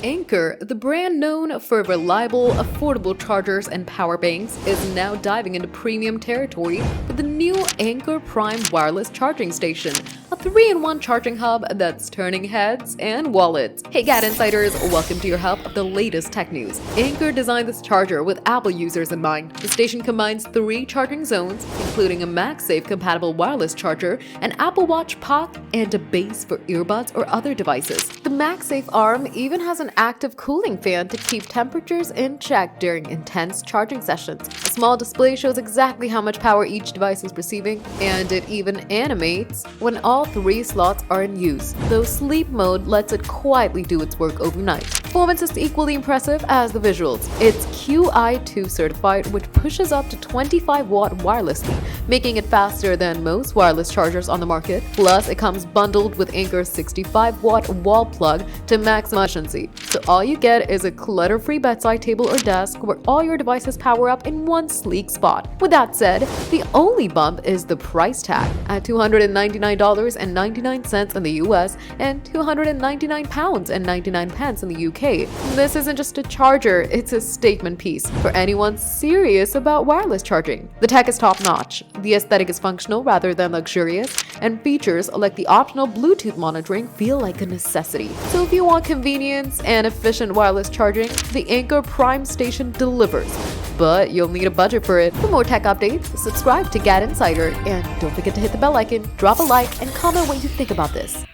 Anker, the brand known for reliable, affordable chargers and power banks, is now diving into premium territory with the new Anker Prime wireless charging station, a 3-in-1 charging hub that's turning heads and wallets. Hey GadInsiders, welcome to your hub of the latest tech news. Anker designed this charger with Apple users in mind. The station combines 3 charging zones, including a MagSafe compatible wireless charger, an Apple Watch Pock, and a base for earbuds or other devices. The MagSafe arm even has an active cooling fan to keep temperatures in check during intense charging sessions. A small display shows exactly how much power each device is receiving, and it even animates when all 3 slots are in use, though sleep mode lets it quietly do its work overnight. Performance is equally impressive as the visuals. It's QI2 certified, which pushes up to 25-watt wirelessly, making it faster than most wireless chargers on the market. Plus, it comes bundled with Anker's 65-watt wall plug to maximize efficiency. So all you get is a clutter-free bedside table or desk where all your devices power up in one sleek spot. With that said, the only bump is the price tag at $299.99 in the US and £299.99 in the UK. This isn't just a charger, it's a statement piece for anyone serious about wireless charging. The tech is top-notch, the aesthetic is functional rather than luxurious, and features like the optional Bluetooth monitoring feel like a necessity. So if you want convenience and efficient wireless charging, the Anker Prime station delivers. But you'll need a budget for it. For more tech updates, subscribe to GadInsider, and don't forget to hit the bell icon, drop a like, and comment what you think about this.